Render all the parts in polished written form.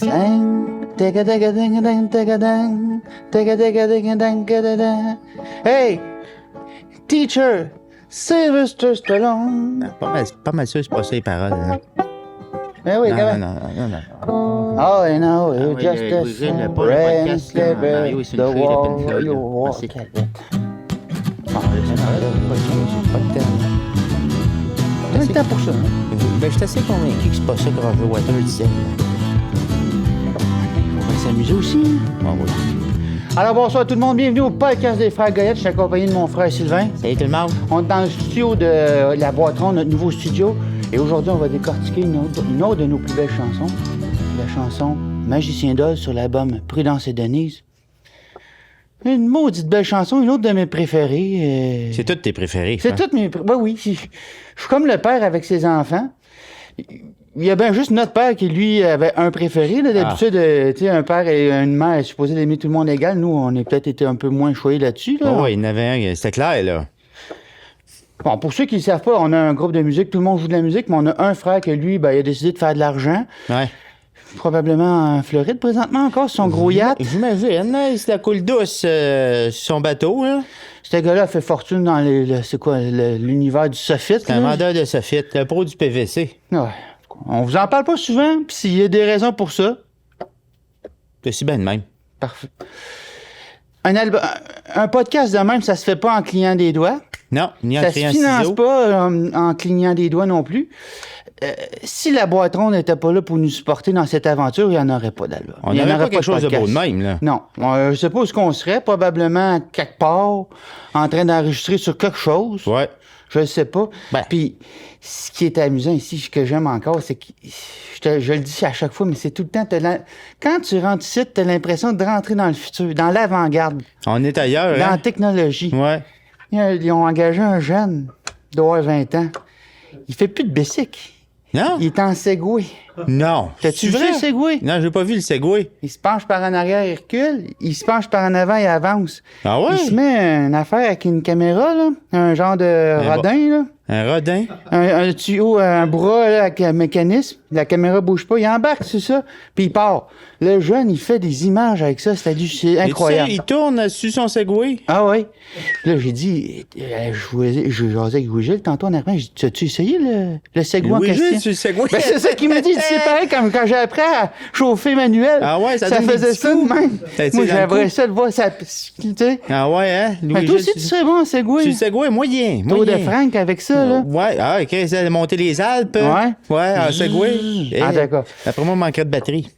Hey, teacher, Sylvester Stallone. Pas mal sûr, c'est pas ça les paroles. Hein? Ben oui, quand même. Non. Oh, you know, Ah, you're oui, just a Louis Gilles, le friend, podcast, là, Mario est sur une the feuille de wall, Pink Floyd, you là. walk Merci. at it. Pas de temps. T'as le temps pour ça, hein? Ben, je suis assez convaincu que c'est pas ça que Roger Waters disait. On va s'amuser aussi. Bon, oui. Alors, bonsoir tout le monde. Bienvenue au podcast des Frères Goyette. Je suis accompagné de mon frère Sylvain. Salut tout le monde. On est dans le studio de la Boîte-Ronde, notre nouveau studio. Et aujourd'hui, on va décortiquer une autre de nos plus belles chansons. La chanson Magicien d'Oz sur l'album Prudence et Denise. Une maudite belle chanson, une autre de mes préférées. C'est toutes tes préférés. C'est toutes mes préférées. Ben oui, je suis comme le père avec ses enfants. Il y a bien juste notre père qui, lui, avait un préféré. Là. D'habitude, tu sais, un père et une mère est supposé d'aimer tout le monde égal. Nous, on a peut-être été un peu moins choyés là-dessus. Là. Oh, oui, il y en avait un, c'était clair, là. Bon, pour ceux qui ne le savent pas, on a un groupe de musique, tout le monde joue de la musique, mais on a un frère que lui, ben, il a décidé de faire de l'argent. Ouais. Probablement en Floride présentement encore, sur son gros yacht. J'imagine, hein, c'est la coule douce sur son bateau, là. Ce gars-là a fait fortune dans l'univers du soffit. C'est un vendeur de soffit, le pro du PVC. Ouais. On vous en parle pas souvent, puis s'il y a des raisons pour ça. C'est si bien de même. Parfait. Un podcast de même, ça se fait pas en clignant des doigts. Non, ni en Ça se criant finance ciseaux. pas en clignant des doigts non plus. Si la Boîte-Ronde n'était pas là pour nous supporter dans cette aventure, il n'y en aurait pas d'album. On Il y en n'aurait pas aurait quelque chose de podcast. beau de même, là. Non. Je sais pas où qu'on serait. Probablement quelque part en train d'enregistrer sur quelque chose. Ouais. Je ne sais pas. Ben. Puis, ce qui est amusant ici, ce que j'aime encore, c'est que, je le dis à chaque fois, mais c'est tout le temps, quand tu rentres ici, tu as l'impression de rentrer dans le futur, dans l'avant-garde, On est ailleurs, dans la hein? technologie. Ouais. Ils ont engagé un jeune d'avoir 20 ans. Il fait plus de bicycle. Non? Il est en Segway. Non. T'as-tu C'est vu le Segway? Non, j'ai pas vu le Segway. Il se penche par en arrière, il recule. Il se penche par en avant, il avance. Ah ouais? Il se met une affaire avec une caméra, là, un genre de rodin, là. Un rodin? Un tuyau, un bras là, avec un mécanisme. La caméra bouge pas. Il embarque sur ça, puis il part. Le jeune, il fait des images avec ça. C'est incroyable. Il tourne sur son Segway. Ah oui. Là, j'ai dit, je jasais avec Louis Gilles. Tantôt, en arrivant, j'ai dit, as-tu essayé le Segway en Oui, question? sur le Segway. Ben, c'est ça qu'il m'a dit. C'est pareil comme quand j'ai appris à chauffer manuel. Ah ouais, ça donne faisait des ça de petits même. T'as été Moi, dans le j'aimerais coup? ça de voir ça. Tu sais. Ah ouais, hein? Mais toi aussi, tu serais bon en Segway. Sur le Segway, moyen. Tour de moyen. Frank avec ça, là. Ouais, ah, OK, ça a monté les Alpes. Ouais. Ouais, en Segway. Ah, d'accord. Après moi, il manquerait de batterie.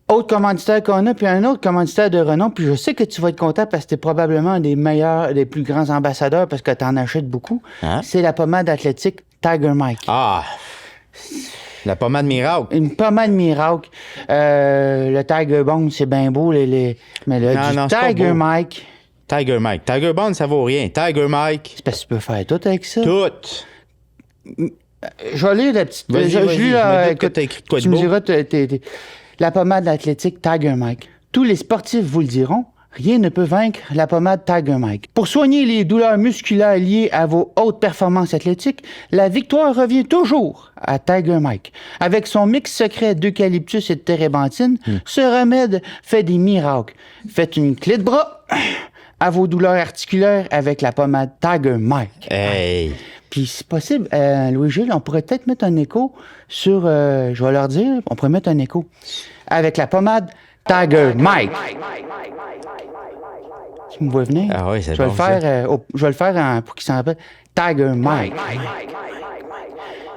Autre commanditaire qu'on a, puis un autre commanditaire de renom, puis je sais que tu vas être content parce que t'es probablement un des meilleurs, des plus grands ambassadeurs parce que t'en achètes beaucoup. Hein? C'est la pommade athlétique Tiger Mike. Ah! La pommade miracle. Une pommade miracle. Le Tiger Bone, c'est bien beau, mais Non, c'est pas Tiger beau. Mike, Tiger Mike. Tiger Bond, ça vaut rien. Tiger Mike. c'est parce que tu peux faire tout avec ça. Tout. Je vais lire la petite... Vas-y, je vas-y. lis, Je me doute que écoute, t'as écrit de quoi de tu me beau. diras, la pommade athlétique Tiger Mike. Tous les sportifs vous le diront, rien ne peut vaincre la pommade Tiger Mike. Pour soigner les douleurs musculaires liées à vos hautes performances athlétiques, la victoire revient toujours à Tiger Mike. Avec son mix secret d'eucalyptus et de térébenthine, ce remède fait des miracles. Faites une clé de bras à vos douleurs articulaires avec la pommade Tiger Mike. Hey. Puis, c'est possible, Louis-Gilles, on pourrait peut-être mettre un écho sur... je vais leur dire, on pourrait mettre un écho avec la pommade Tiger Mike. Tu me vois venir? Ah oui, c'est je vais bon, le faire, je vais le faire pour qu'il s'en rappelle. Tiger Mike.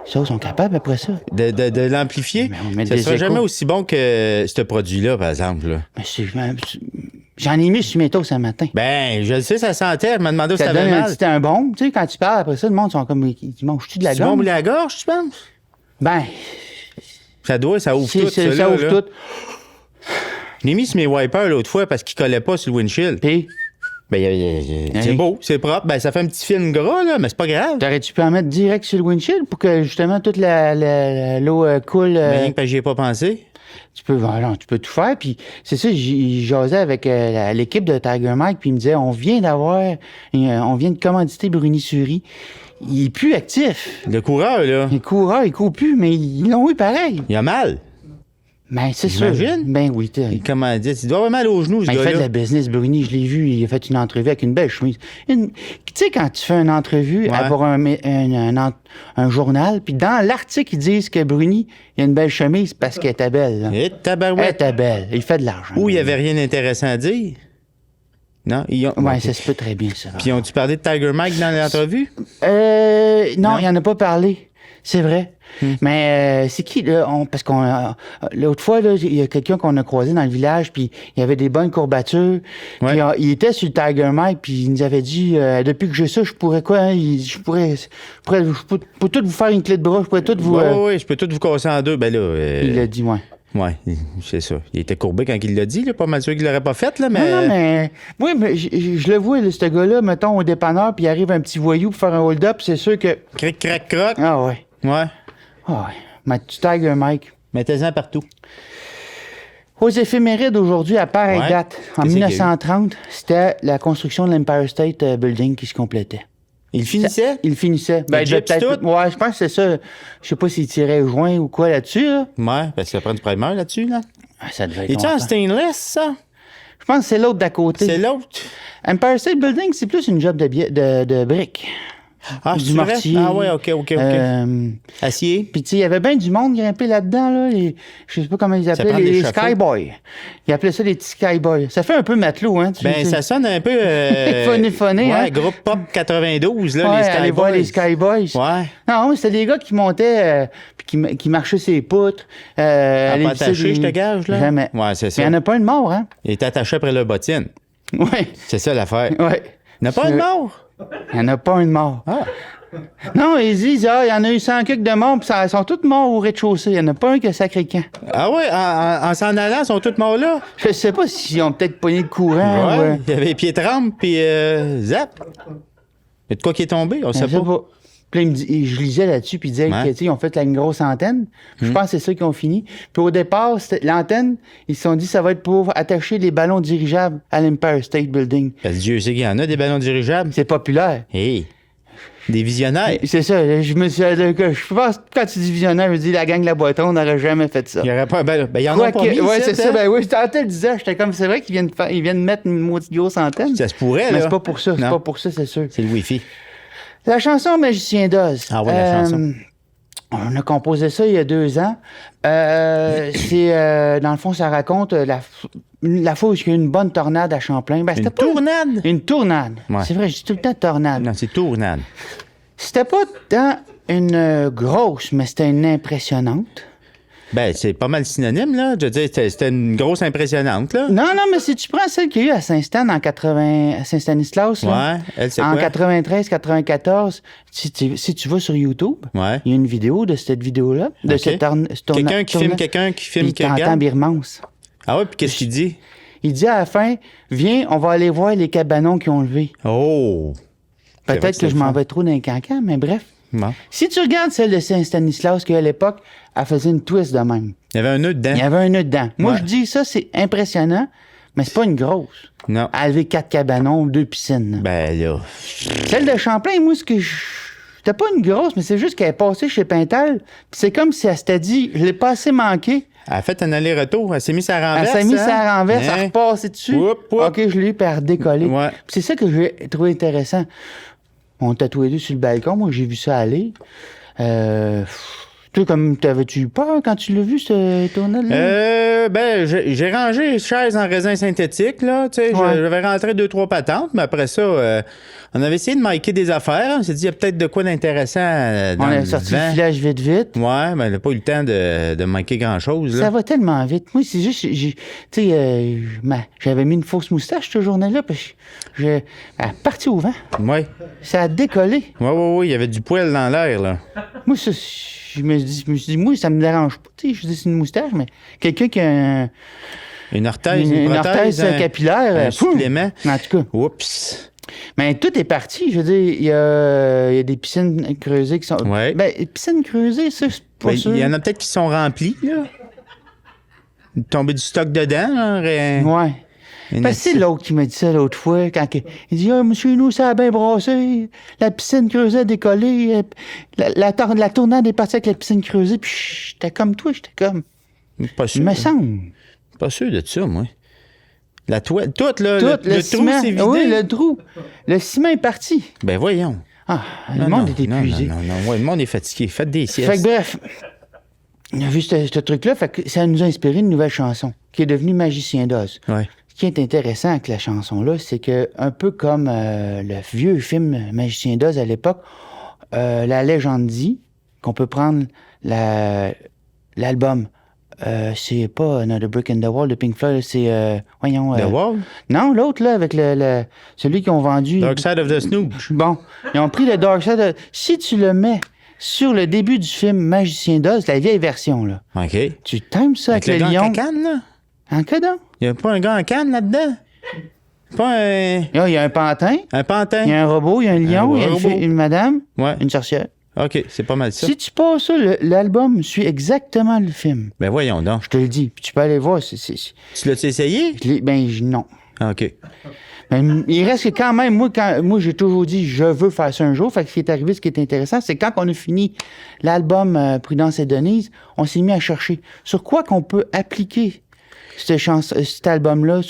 Ça, ils sont capables après ça. De l'amplifier? Mais on met Ça des sera échos. jamais aussi bon que ce produit-là, par exemple. Là. Mais j'en ai mis sur mes toasts ce matin. Ben, je le sais, ça sentait. Elle m'a demandé si Ça t'avais donne mal. un bon. Tu sais, quand tu parles après ça, le monde sont comme... Ils mangent-tu de la C'est bon gomme? pour la gorge, tu penses? Ben, Ça ouvre tout. ça là, ouvre là. tout. Je l'ai mis sur mes wipers l'autre fois parce qu'ils collaient pas sur le windshield. Puis, Ben, c'est Hey. beau, c'est propre. Ben, ça fait un petit film gras, là, mais c'est pas grave. t'aurais-tu pu en mettre direct sur le windshield pour que, justement, toute l'eau coule... Mais rien que parce que j'y ai pas pensé. Tu peux tout faire. Puis c'est ça, j'ai jasais avec l'équipe de Tiger Mike, puis il me disait, on vient de commanditer Bruni-Souris. Il est plus actif. Le coureur, là, Les coureurs, ils courent plus, mais ils l'ont eu pareil. il a mal. Ben, c'est sûr. J'imagine. Ben oui. Il commandite. Il doit avoir mal aux genoux, ce Ben, il fait de gars-là. la business, Bruni. Je l'ai vu. Il a fait une entrevue avec une belle chemise. Tu sais, quand tu fais une entrevue pour un journal, puis dans l'article, ils disent que Bruni, il a une belle chemise parce qu'elle était belle. Là. Et Elle tabarouette. était belle. Il fait de l'argent. Ou il n'y avait rien d'intéressant à dire. Non? Oui, Ok. ça se peut très bien, ça. Puis ont-tu parlé de Tiger Mike dans l'entrevue? Non, il en a pas parlé. C'est vrai. Mais c'est qui, là? Parce l'autre fois, là, il y a quelqu'un qu'on a croisé dans le village, puis il y avait des bonnes courbatures. Ouais. Puis il était sur le Tiger Mike, puis il nous avait dit, depuis que j'ai ça, je pourrais quoi? Hein? Je pourrais tout vous faire une clé de bras, je pourrais tout vous... Oui, je peux tout vous casser en deux. Ben là... Il a dit, ouais. Ouais, c'est ça. Il était courbé quand il l'a dit, là. Pas mal sûr qu'il l'aurait pas fait, là, mais... Non, mais... Oui, mais je le vois, là, ce gars-là, mettons, au dépanneur, puis il arrive un petit voyou pour faire un hold-up, c'est sûr que... Cric, crac, croc. Ah ouais. Ouais. Ah ouais. Mais tu Tiger Mike. Mettez-en partout. Aux éphémérides aujourd'hui, à pareille Ouais. date, en Qu'est-ce qu'il y a eu? 1930, c'était la construction de l'Empire State Building qui se complétait. Il finissait? Il finissait. Le gyps peut-être. tout? Ouais, je pense que c'est ça. Je sais pas s'il tirait joint ou quoi là-dessus. Là. Ouais, parce que ça prend du primer là-dessus, là. Ah, ça devait être Et tu en longtemps. stainless, ça? Je pense que c'est l'autre d'à côté. C'est l'autre. Empire State Building, c'est plus une job de briques. Ah, Du c'est vrai? mortier. Ah ouais, OK. Acier. Puis, tu sais, il y avait bien du monde grimpé là-dedans, là. Je sais pas comment ils appelaient, prend les des chapeaux. Skyboys. Ils appelaient ça les petits Skyboys. Ça fait un peu matelot, hein. Ben, ça sonne un peu... Phoné, ouais, hein. groupe Pop 92, là, Ouais, les Skyboys. aller voir les Skyboys. Ouais. Non, c'était des gars qui montaient, puis qui marchaient ses poutres. Allaient pas visser attaché, des- je te gage, là? Jamais. Ouais, c'est ça. Mais il n'y en a pas une mort, hein? Il est attaché après le bottine. Ouais. C'est ça, l'affaire. Ouais. Il n'y a pas de mort? Il n'y en a pas une mort. Ah. Non, ils disent, il y en a eu 100 quelques de morts, puis ils sont tous morts au rez-de-chaussée. Il n'y en a pas un qui a sacré camp. Ah ouais, en s'en allant, ils sont tous morts là? Je sais pas s'ils ont peut-être pogné le courant. Ouais. Ouais. Il y avait les pieds trempes, puis zap. Il y a de quoi qui est tombé? On Je sait sais pas. pas. Puis là, je lisais là-dessus, puis il disait Ouais. que, tu sais, ils ont fait là, une grosse antenne. Je pense que c'est ça qu'ils ont fini. Puis au départ, l'antenne, ils se sont dit, ça va être pour attacher les ballons dirigeables à l'Empire State Building. Parce que Dieu sait qu'il y en a des ballons dirigeables. C'est populaire. Hey! Des visionnaires. C'est ça. Je me suis je pense que quand tu dis visionnaire, je me dis, la gang de la Boiton n'aurait jamais fait ça. Il n'y aurait pas un ballon. Ben, il y en a pas Quoique- mis, ouais, ici, c'est ça. hein? Ben oui, j'étais le disais, j'étais comme, c'est vrai qu'ils viennent mettre une maudite grosse antenne. Ça se pourrait, Mais là. c'est pas pour ça, c'est Non. pas pour ça, c'est sûr. C'est le Wi-Fi. La chanson Magicien d'Oz. Ah ouais, la chanson. On a composé ça il y a 2 ans. Dans le fond, ça raconte la fois où il y a eu une bonne tornade à Champlain. Ben, Une c'était pas tournade? une tournade. Ouais. C'est vrai, je dis tout le temps tornade. Non, c'est tournade. C'était pas tant une grosse, mais c'était une impressionnante. Ben, c'est pas mal synonyme, là. Je veux dire, c'était une grosse impressionnante, là. Non, mais si tu prends celle qu'il y a eu à Saint-Stan à Saint-Stanislas, là, Ouais, elle, c'est en quoi? 93-94, si tu vas sur YouTube, Ouais. il y a une vidéo de cette vidéo-là, de Ok. cette Quelqu'un qui filme quelqu'un qui filme Puis t'entends quelqu'un. Birmance. Ah ouais, puis qu'est-ce qu'il dit? Il dit à la fin, viens, on va aller voir les cabanons qui ont levé. Oh! C'est vrai Peut-être c'était que je le m'en fun. vais trop dans les cancans, mais bref. Bon. Si tu regardes celle de Saint-Stanislas, qu'à l'époque, elle faisait une twist de même. Il y avait un nœud dedans. Il y avait un nœud dedans. Moi, Ouais. je dis ça, c'est impressionnant, mais c'est pas une grosse. Non. Elle a levé 4 cabanons, 2 piscines. Ben là. Celle de Champlain, moi, c'était pas une grosse, mais c'est juste qu'elle est passée chez Pintal, puis c'est comme si elle s'était dit, je l'ai pas assez manqué. Elle a fait un aller-retour. Elle s'est mise à Elle renverse. s'est mise hein? à renverse, elle Hein? repassée dessus. Oup, oup. OK, je l'ai eu, puis elle a redécollé. Ouais. Puis c'est ça que j'ai trouvé intéressant. On était tous les deux sur le balcon, moi, j'ai vu ça aller. Toi, comme t'avais-tu eu peur quand tu l'as vu, ce tournage-là? Ben, j'ai rangé les chaises en raisin synthétique, là. Tu sais, Ouais. j'avais rentré 2-3 patentes, mais après ça, on avait essayé de micer des affaires. On s'est dit, il y a peut-être de quoi d'intéressant dans On le a sorti vent. le filage vite. Ouais, mais on n'a pas eu le temps de micer grand-chose, Ça là. va tellement vite. Moi, c'est juste, tu sais, j'avais mis une fausse moustache cette journée-là, puis elle est partie au vent. Ouais. Ça a décollé. Ouais, il y avait du poil dans l'air, là. Moi, ça, je me suis dit, moi, ça me dérange pas. Tu sais, je dis, c'est une moustache, mais quelqu'un qui a Une orthèse, une prothèse, orthèse capillaire. un pouf! supplément. En tout cas. Oups. Mais tout est parti. Je veux dire, il y a des piscines creusées qui sont. Ouais. Ben, piscines creusées, ça, c'est pas Ben, sûr. il y en a peut-être qui sont remplis, là. Tombé du stock dedans, là. Ouais. Parce que c'est l'autre qui m'a dit ça l'autre fois, quand il dit, monsieur, nous, ça a bien brassé, la piscine creusée a décollé, la tournade est partie avec la piscine creusée, puis j'étais comme toi, j'étais comme, Pas sûr. Il me semble. Pas sûr de ça, moi. La toile, tout, là, Tout, le trou ciment. s'est vidé. Oui, le trou. Le ciment est parti. Ben voyons. Ah, le monde est épuisé. Non. Ouais, le monde est fatigué. Faites des siestes. Fait que bref, on a vu ce truc-là, fait que ça nous a inspiré une nouvelle chanson qui est devenue Magicien d'Oz. Ouais. Ce qui est intéressant avec la chanson-là, c'est que, un peu comme le vieux film Magicien d'Oz à l'époque, la légende dit qu'on peut prendre l'album. C'est pas Another Brick in the Wall de Pink Floyd, c'est... voyons... The Wall? Non, l'autre, là, avec celui qu'ils ont vendu... Dark Side of the Snooze. Bon, ils ont pris le Dark Side. Si tu le mets sur le début du film Magicien d'Oz, la vieille version, là, OK. tu times ça avec, Avec le le gars lion. en canne, là? En quoi donc? Il n'y a pas un gars en canne là-dedans? Pas un... Là, il y a un pantin, Un pantin? il y a un robot, il y a un lion, il y a robot. une madame, Ouais. une sorcière. OK, c'est pas mal ça. Si tu passes ça, l'album suit exactement le film. Ben voyons donc. Je te le dis. Puis tu peux aller voir. Tu l'as-tu essayé? Non. Ah, OK. Mais il reste que quand même, moi j'ai toujours dit je veux faire ça un jour. Fait que ce qui est arrivé, ce qui est intéressant, c'est quand on a fini l'album Prudence et Denise, on s'est mis à chercher sur quoi qu'on peut appliquer cet album-là,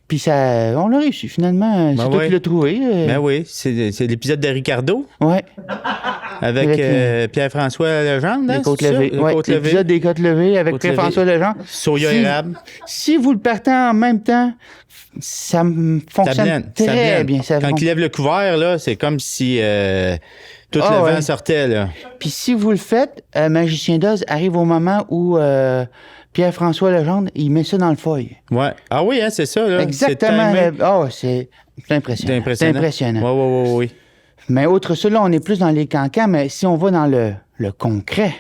puis ça, on l'a réussi finalement. C'est toi qui l'as trouvé. Ben oui, c'est l'épisode de Ricardo Ouais. avec Pierre-François Legendre. Les hein, côtes c'est ça? levées. Les Ouais, côtes levées. l'épisode des côtes levées avec Côtes Pierre-François Legendre. Soya Si- érable. Si vous le partez en même temps, ça Ça fonctionne blende, ça très blende. bien. Quand il lève le couvert, là, c'est comme si tout Ah, le vent ouais. sortait, là. Puis si vous le faites, Magicien d'Oz arrive au moment où Pierre-François Legendre, il met ça dans le feuille. Ouais. Ah oui, hein, c'est ça, là. Exactement. C'est timé. C'est impressionnant. C'est impressionnant. C'est impressionnant. Oui. Mais autre ça, là, on est plus dans les cancans, mais si on va dans le concret,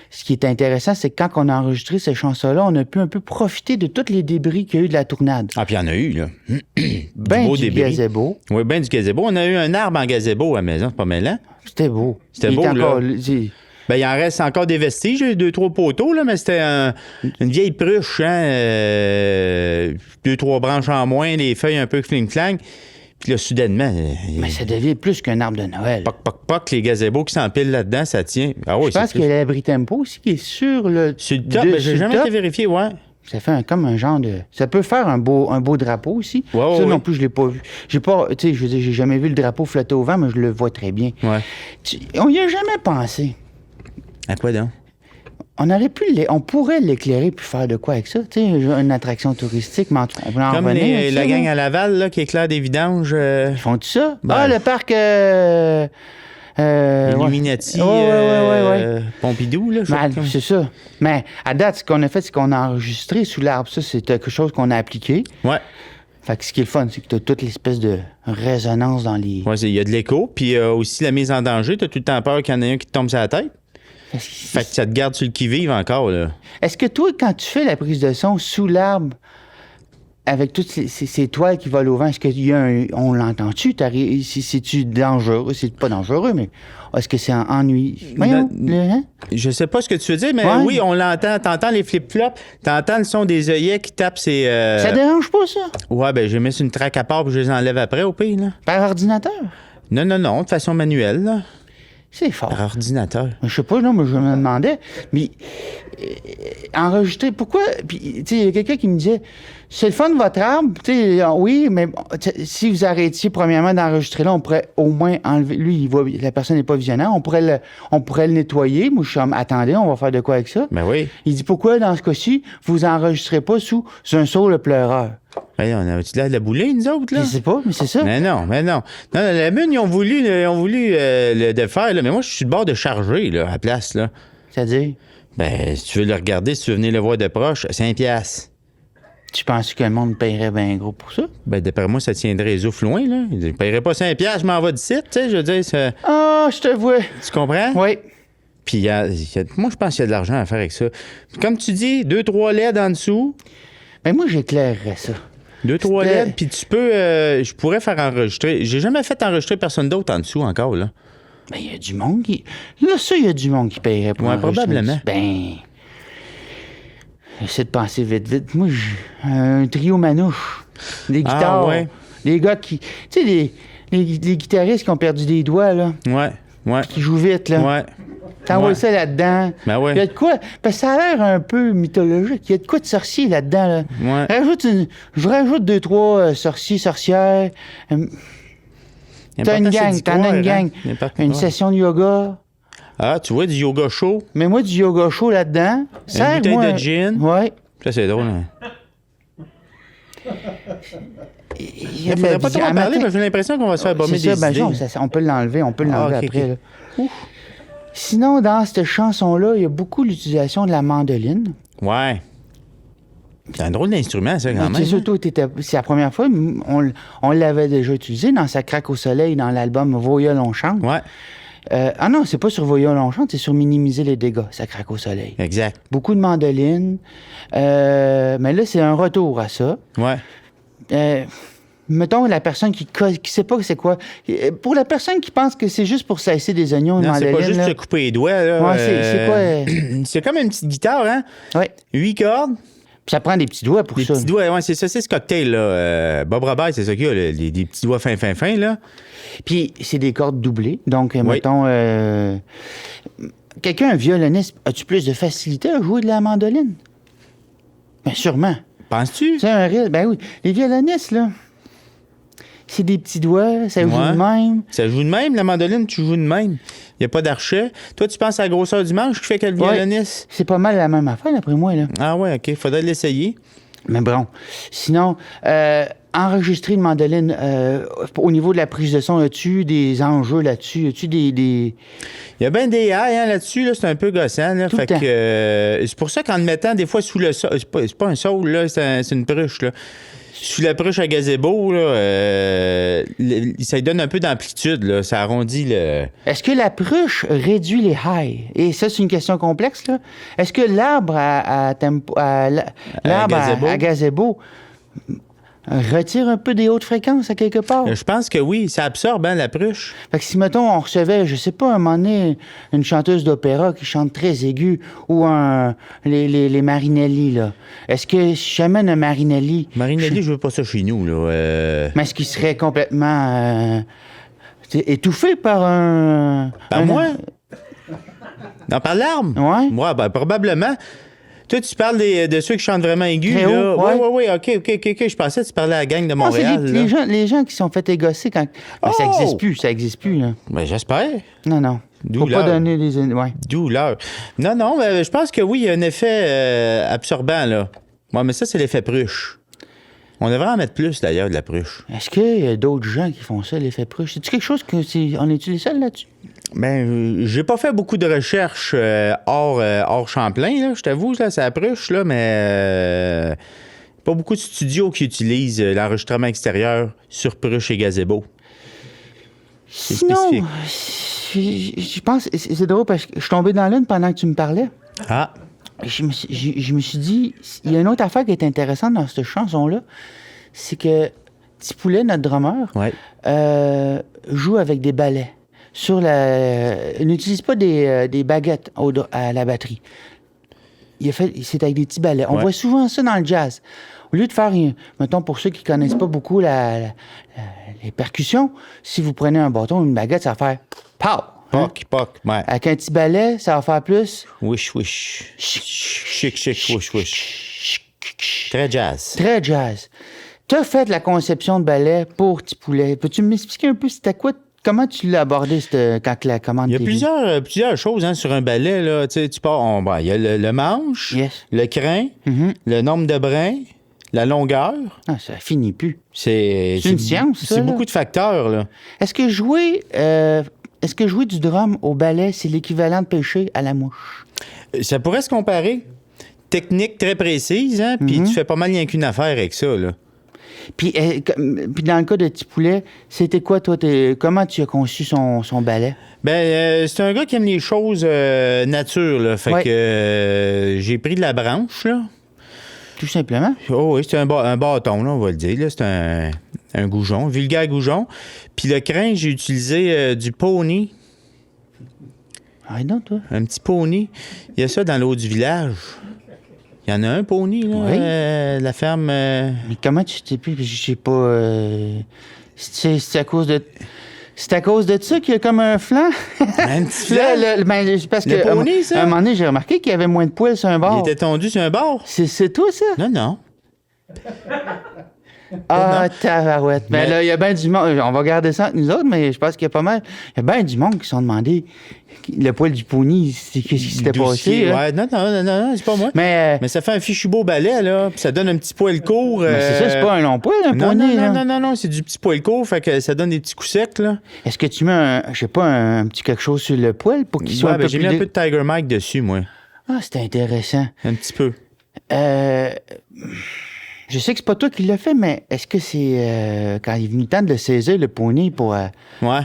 ce qui est intéressant, c'est que quand on a enregistré ces chansons-là, on a pu un peu profiter de tous les débris qu'il y a eu de la tournade. Ah, puis il y en a eu, là. Ben beau du débris. gazebo. Oui, ben du gazebo. On a eu un arbre en gazebo à la maison, c'est pas mêlant. C'était beau. C'était Il beau, est là. encore, Ben, il en reste encore des vestiges, 2-3 poteaux, là, mais c'était une vieille pruche, hein, 2-3 branches en moins, les feuilles un peu fling-flang. Puis là, soudainement, Mais ça devient plus qu'un arbre de Noël. poc, les gazebos qui s'empilent là-dedans, ça tient. Ah oui, Je pense qu'il y a l'abri tempo aussi qui est sur le... Sur le top, ben, j'ai jamais été vérifié, ouais. Ça fait comme un genre de... Ça peut faire un beau drapeau aussi. Ouais, ça ouais. non plus, je l'ai pas vu. J'ai pas... Tu sais, je veux dire, j'ai jamais vu le drapeau flotter au vent, mais je le vois très bien. Ouais. On y a jamais pensé. À quoi donc? On pourrait l'éclairer puis faire de quoi avec ça? Tu sais, une attraction touristique, mais on peut en Comme revenir avec la ça, gang là. à Laval, là, qui éclaire des vidanges. Ils font-tu ça? Ben, Ah, le parc... Illuminati, ouais. Pompidou, là, je Ben, sais pas. c'est ça. Mais à date, ce qu'on a fait, c'est qu'on a enregistré sous l'arbre. Ça, c'est quelque chose qu'on a appliqué. Ouais. Fait que ce qui est le fun, c'est que tu as toute l'espèce de résonance dans les... Ouais, il y a de l'écho, puis aussi la mise en danger. T'as tout le temps peur qu'il y en ait un qui te tombe sur la tête. Fait que ça te garde sur le qui-vive encore, là. Est-ce que toi, quand tu fais la prise de son sous l'arbre, avec toutes ces toiles qui volent au vent, est-ce qu'il y a on l'entend-tu? C'est-tu dangereux? C'est pas dangereux, mais est-ce que c'est ennuyeux? Voyons, hein? Je sais pas ce que tu veux dire, mais Ouais. oui, on l'entend. T'entends les flip-flops, t'entends le son des œillets qui tapent ces... Ça dérange pas, ça? Ouais, ben j'ai mis sur une traque à part puis je les enlève après au pire, là. Par ordinateur? Non, de façon manuelle, là. C'est fort. Par ordinateur. Je sais pas, non, mais je me demandais. Mais enregistrer, pourquoi? Puis, tu sais, il y a quelqu'un qui me disait, c'est le fun de votre arbre, tu sais, oui, mais si vous arrêtiez premièrement d'enregistrer là, on pourrait au moins enlever. Lui, la personne n'est pas visionnaire, on pourrait le nettoyer. Moi, je suis comme, attendez, on va faire de quoi avec ça? Ben oui. Il dit, pourquoi dans ce cas-ci, vous enregistrez pas sous un saule pleureur? Ben, on a-tu l'air de la bouler, nous autres, là? Je sais pas, mais c'est ça. Mais non. Non, la mine, ils ont voulu le faire, là. Mais moi, je suis de bord de charger, là, à la place, là. C'est-à-dire, Ben, si tu veux le regarder, si tu veux venir le voir de proche, 5 piastres. tu penses que le monde paierait bien gros pour ça? Ben, d'après moi, ça tiendrait les oufs loin, là. Je ne paierais pas 5 piastres, je m'en vais d'ici, tu sais, je veux dire, ça... Ah, je te vois. Tu comprends? Oui. Puis, moi, je pense qu'il y a de l'argent à faire avec ça. Puis comme tu dis, 2-3 LED en dessous, Ben, moi, j'éclairerais ça. 2-3 C'était- LED, puis tu peux... je pourrais faire enregistrer... J'ai jamais fait enregistrer personne d'autre en dessous encore, là. Ben, il y a du monde qui... Là, ça, il y a du monde qui paierait pour Ouais, enregistrer. probablement. Ben... J'essaie de penser vite. Moi, un trio manouche. Des guitares. ouais. Des gars qui... Tu sais, les guitaristes qui ont perdu des doigts, là. Ouais. Qui jouent vite, là. Ouais. T'envoies Ouais. ça là-dedans. Ben ouais. Il y a de quoi... Parce que ça a l'air un peu mythologique. Il y a de quoi de sorcier là-dedans, là. Ouais. Je rajoute 2-3 sorciers, sorcières. T'as une gang, t'en as une gang. Une session de yoga. Ah, tu vois, du yoga chaud, Mets-moi du yoga chaud là-dedans. une bouteille de gin. Ouais. Ça, c'est drôle. Hein? Il Il faudrait pas trop en parler, mais j'ai l'impression qu'on va se faire bomber C'est des ça, ben idées. non, on peut l'enlever, ok, après. ok. Là. Sinon, dans cette chanson-là, il y a beaucoup l'utilisation de la mandoline. Ouais. C'est un drôle d'instrument, ça, quand Mais même. surtout, c'est la première fois, on l'avait déjà utilisé dans sa craque au soleil, dans l'album Voyol on chante. Ouais, Ah non, c'est pas sur Voyol on chante, c'est sur Minimiser les dégâts, ça craque au soleil. exact. Beaucoup de mandolines. Mais là, c'est un retour à ça. Ouais. Mettons la personne qui sait pas c'est quoi. Pour la personne qui pense que c'est juste pour sasser des oignons, une Non, c'est mandoline. pas juste là. se couper les doigts, là. Ouais, c'est quoi? C'est comme une petite guitare, hein? Ouais. 8 cordes. Puis ça prend des petits doigts pour Des ça. petits doigts, ouais, c'est ça, c'est ce cocktail, là. Bob Robert, c'est ça qu'il y a, des petits doigts fins, là. Puis c'est des cordes doublées. Donc, Oui. mettons, quelqu'un, un violoniste, as-tu plus de facilité à jouer de la mandoline? Bien, sûrement. Penses-tu? C'est un rythme. Ben oui. Les violonistes, là, c'est des petits doigts, ça joue Ouais. de même. Ça joue de même, la mandoline, tu joues de même. Il n'y a pas d'archet. Toi, tu penses à la grosseur du manche qui fait que le Ouais. violoniste? C'est pas mal la même affaire, d'après moi, là. Ah ouais, OK, faudrait l'essayer. Mais bon. Sinon, enregistrer une mandoline, au niveau de la prise de son, as-tu des enjeux là-dessus? As-tu des... Il y a bien des haies hein, là-dessus, là, c'est un peu gossant. Là, Tout le fait temps. que c'est pour ça qu'en le mettant des fois sous le sol, c'est pas un saule, là, c'est une pruche. Là. Sous la pruche à gazebo, là, ça lui donne un peu d'amplitude, là, ça arrondit le. Est-ce que la pruche réduit les highs? Et ça, c'est une question complexe, là. Est-ce que l'arbre à gazebo retire un peu des hautes fréquences à quelque part? Je pense que oui, ça absorbe hein, la pruche. Fait que si, mettons, on recevait, je sais pas, un moment donné, une chanteuse d'opéra qui chante très aigu ou les Marinelli, là. Est-ce que si j'amène un Marinelli... Marinelli, je veux pas ça chez nous. Là, Mais est-ce qu'il serait complètement étouffé par un... Par moi? Non, par l'arme? Ouais. Moi, ben, probablement. Toi, tu parles de ceux qui chantent vraiment aigus, Très là. haut, ouais. Oui, OK. Je pensais que tu parlais à la gang de Non, c'est Montréal. là. les gens qui sont fait égosser quand... Ben, ça Oh! existe plus, là. Ben, j'espère. Non. D'où Faut pas l'heure. donner des... Ouais. Douleur. Non, mais je pense que oui, il y a un effet absorbant, là. Ouais, mais ça, c'est l'effet pruche. On devrait en mettre plus, d'ailleurs, de la pruche. Est-ce qu'il y a d'autres gens qui font ça, l'effet pruche? C'est-tu quelque chose que on est-tu les seuls là-dessus? Ben, j'ai pas fait beaucoup de recherches hors Champlain, là, je t'avoue, là, c'est la pruche, là, mais pas beaucoup de studios qui utilisent l'enregistrement extérieur sur pruche et gazebo. Sinon, je pense... C'est drôle parce que je suis tombé dans l'une pendant que tu me parlais. Ah, Je me suis dit, il y a une autre affaire qui est intéressante dans cette chanson-là, c'est que Petit Poulet, notre drummer, ouais. joue avec des balais. Il n'utilise pas des baguettes à la batterie. C'est avec des petits balais. On Ouais. voit souvent ça dans le jazz. Au lieu de faire, mettons, pour ceux qui connaissent pas beaucoup les percussions, si vous prenez un bâton ou une baguette, ça va faire « pow ». Hein? Poc, ouais. Avec un petit balai, ça va faire plus... Wish. Chic, wish. Très jazz. Très jazz. Tu as fait la conception de ballet pour Petit Poulet. Peux-tu m'expliquer un peu c'était quoi, comment tu l'as abordé quand la commande Il y a t'est venue? plusieurs choses hein, sur un balai. Là. Tu sais, tu pars, il y a le manche, Yes. le crin, Mhm. le nombre de brins, la longueur. Ah, ça finit plus. C'est une science, ça, C'est là. beaucoup de facteurs. Là. Est-ce que jouer du drum au ballet, c'est l'équivalent de pêcher à la mouche? Ça pourrait se comparer. Technique très précise, hein, puis tu fais pas mal rien qu'une affaire avec ça. Là. Puis dans le cas de Petit Poulet, c'était quoi, toi? Comment tu as conçu son ballet? Ben, c'est un gars qui aime les choses nature. Là, fait Ouais. que j'ai pris de la branche. Là. Tout simplement. Oh oui, c'est un bâton, là, on va le dire. Là. C'est un goujon, un vulgaire goujon. Puis le crin, j'ai utilisé du pony. Arrête donc, toi. Un petit pony. Il y a ça dans l'eau du village. Il y en a un pony, là, Oui. la ferme. Mais comment tu t'es pris? Je sais pas... c'est à cause de... C'est à cause de ça qu'il y a comme un flanc? Un petit Là, flanc. ben, parce Le que, poney, ça? à un moment donné, j'ai remarqué qu'il y avait moins de poils sur un Il bord. était tondu sur un bord? C'est toi, ça? Non, non. Ah, tabarouette. Mais Mais- là, il y a bien du monde. On va garder ça entre nous autres, mais je pense qu'il y a pas mal. Il y a bien du monde qui se sont demandé le poil du pony, qu'est-ce qui s'était Doucier, passé. Là. ouais. Non, c'est pas moi. Mais, Mais ça fait un fichu beau balai, là. Puis ça donne un petit poil court. mais c'est ça, c'est pas un long poil, un Non, poney. là. non, c'est du petit poil court, fait que ça donne des petits coups secs, là. Est-ce que tu mets un, je sais pas, un petit quelque chose sur le poil pour qu'il soit Ouais, un ben, peu j'ai plus... mis un peu de Tiger Mike dessus, moi. Ah, c'est intéressant. Un petit peu. Je sais que c'est pas toi qui l'as fait, mais est-ce que c'est quand il est venu le temps de le saisir, le poney, pour... Ouais.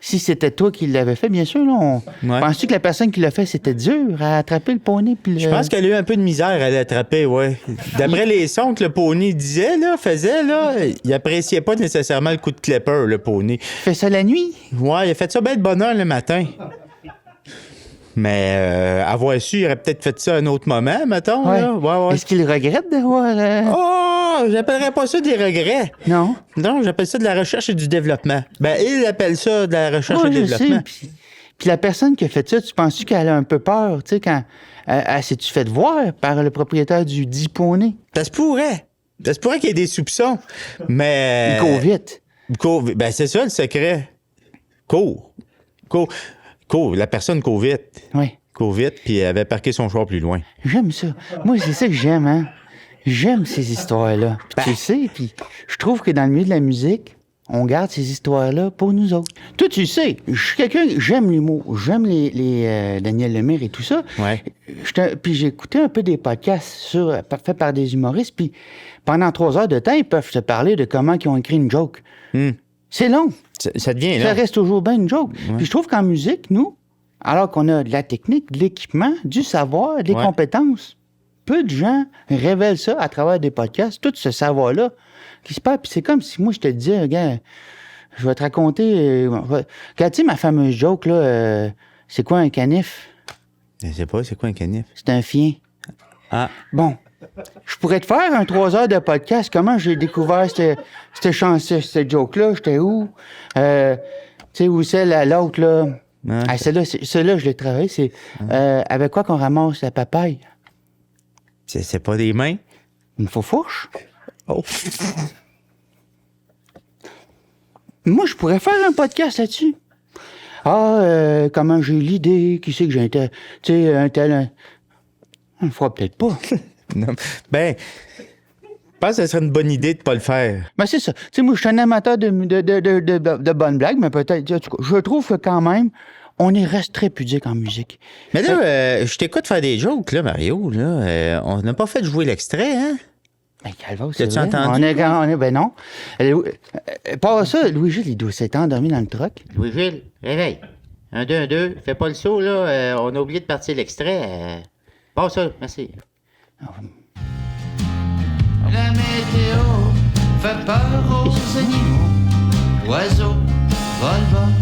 si c'était toi qui l'avais fait, bien sûr, là, Ouais. penses-tu que la personne qui l'a fait, c'était dur à attraper le poney? Puis Je pense qu'elle a eu un peu de misère à l'attraper, ouais. D'après les sons que le poney disait, là, faisait, là, il appréciait pas nécessairement le coup de clipper, le poney. fait ça la nuit? Ouais, il a fait ça bien de bonne heure le matin. Mais avoir su, il aurait peut-être fait ça à un autre moment, mettons. Ouais. Là. Ouais. Est-ce qu'il regrette d'avoir... Oh, j'appellerais pas ça des regrets. Non? Non, j'appelle ça de la recherche et du développement. Ben, il appelle ça de la recherche et Ouais, du je sais. développement. Puis la personne qui a fait ça, tu penses-tu qu'elle a un peu peur, tu sais, quand... elle s'est-tu fait voir par le propriétaire du dit poney? Ça se pourrait. Ça se pourrait qu'il y ait des soupçons. Mais. Il court vite. Ben, c'est ça le secret. Cours. La personne court vite. Oui. Court vite, puis elle avait parqué son char plus loin. J'aime ça. Moi, c'est ça que j'aime, hein. J'aime ces histoires-là. Puis tu le sais, puis je trouve que dans le milieu de la musique, on garde ces histoires-là pour nous autres. Toi, tu le sais, je suis quelqu'un, j'aime l'humour, j'aime les Daniel Lemire et tout ça. Ouais. Puis j'ai écouté un peu des podcasts faits par des humoristes, puis pendant 3 heures de temps, ils peuvent te parler de comment ils ont écrit une joke. C'est long. Ça devient, Ça là. reste toujours bien une joke. Puis je trouve qu'en musique, nous, alors qu'on a de la technique, de l'équipement, du savoir, des Ouais. compétences, peu de gens révèlent ça à travers des podcasts, tout ce savoir-là qui se perd. Puis c'est comme si moi, je te disais, regarde, je vais te raconter... regarde, tu sais, ma fameuse joke, là, c'est quoi un canif? Je sais pas, c'est quoi un canif? C'est un chien. Ah. Bon, je pourrais te faire un 3 heures de podcast. Comment j'ai découvert cette joke-là? J'étais où? Tu sais, où c'est l'autre, là? Ouais. Ah, celle-là, je l'ai travaillé. C'est avec quoi qu'on ramasse la papaye? C'est pas des mains? Une faux fourche? Oh. Moi, je pourrais faire un podcast là-dessus. Ah, comment j'ai eu l'idée? Qui c'est que j'ai un tel... Tu sais, un tel... On le fera peut-être pas. Non. Ben, je pense que ce serait une bonne idée de pas le faire. Ben, c'est ça. Tu sais, moi, je suis un amateur de bonnes blagues, mais peut-être... En tout cas, je trouve que quand même, on reste très pudique en musique. Mais là, je t'écoute faire des jokes, là, Mario. Là, on n'a pas fait jouer l'extrait, hein? Ben, Calva, c'est T'as-tu vrai. entendu? Ben non. Pas ça, Louis-Gilles, il doit s'être endormi dans le truck. Louis-Gilles, réveille. 1, 2, 1, 2. Fais pas le saut, là. On a oublié de partir l'extrait. Pas ça, merci. La météo fait peur aux animaux, oiseaux, vol-vol.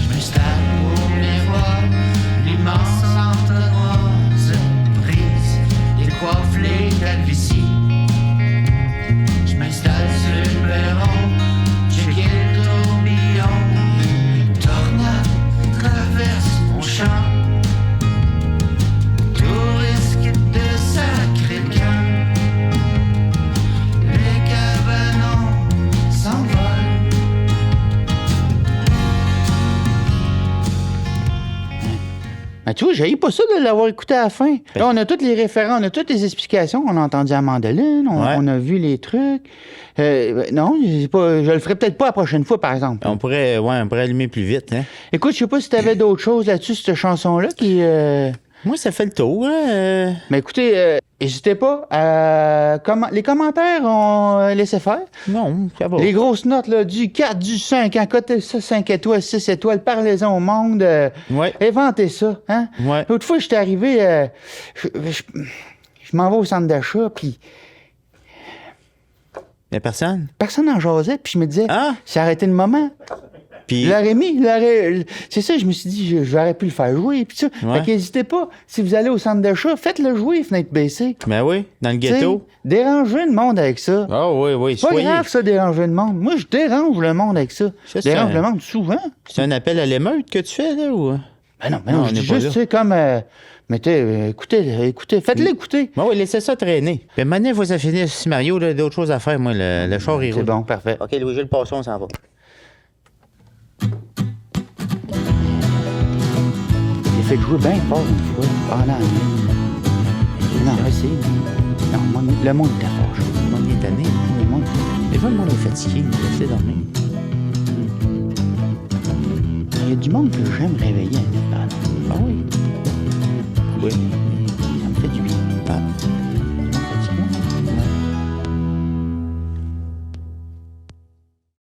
Je m'installe au miroir, l'immense entonnoise brise, décoiffe les calvities. Je m'installe sur le perron, checker le tourbillon. Une tornade traverse mon champ. Tout risque de sacrer le camp. Les cabanons s'envolent. Ben, tu vois, j'ai pas ça de l'avoir écouté à la fin. Là, on a tous les référents, on a toutes les explications. On a entendu la mandoline, on a vu les trucs. Non, je le ferai peut-être pas la prochaine fois, par exemple. On pourrait allumer plus vite, hein? Écoute, je sais pas si t'avais d'autres choses là-dessus, cette chanson-là, qui... Moi, ça fait le tour, hein? Mais écoutez, n'hésitez pas à... Les commentaires, on laissez faire. Non, ça va. Les grosses notes, là, du 4, du 5, en côté ça, 5 étoiles, 6 étoiles, parlez-en au monde. Ouais. Inventez ça, hein? Ouais. L'autre fois, j'étais arrivé, je m'en vais au centre d'achat, puis Y'a personne? personne n'en jasait, puis je me disais, Ah! c'est arrêté le moment. Puis- Je l'aurais mis, c'est ça, je me suis dit, j'aurais pu le faire jouer. Puis ça. Ouais. Fait qu'hésitez pas, si vous allez au centre d'achat, faites-le jouer, fenêtre baissée. Ben oui, dans le ghetto. T'sais, dérangez le monde avec ça. Ah oui, oui, C'est pas soyez. grave, ça, déranger le monde. Moi, je dérange le monde avec ça. Ça, Je dérange c'est le un- monde souvent. C'est un appel à l'émeute que tu fais, là, ou? Ben non, Non, on je n'est dis pas juste, là. tu sais, comme... écoutez, faites-le écouter. Ben oui, laissez ça traîner. Puis maintenant, il faut que ça finisse, Mario, là, d'autres choses à faire. Moi, le char, il C'est roule. bon, parfait. OK, Louis-Gilles, passons, on s'en va. J'ai fait jouer bien fort une fois, pendant la nuit. Non, essayez. Non, le monde était fâché. Le monde est tanné. Le monde... Des fois, le monde est fatigué. Laissez dormir. Il y a du monde que j'aime réveiller à 9 heures. Ah oui? Oui.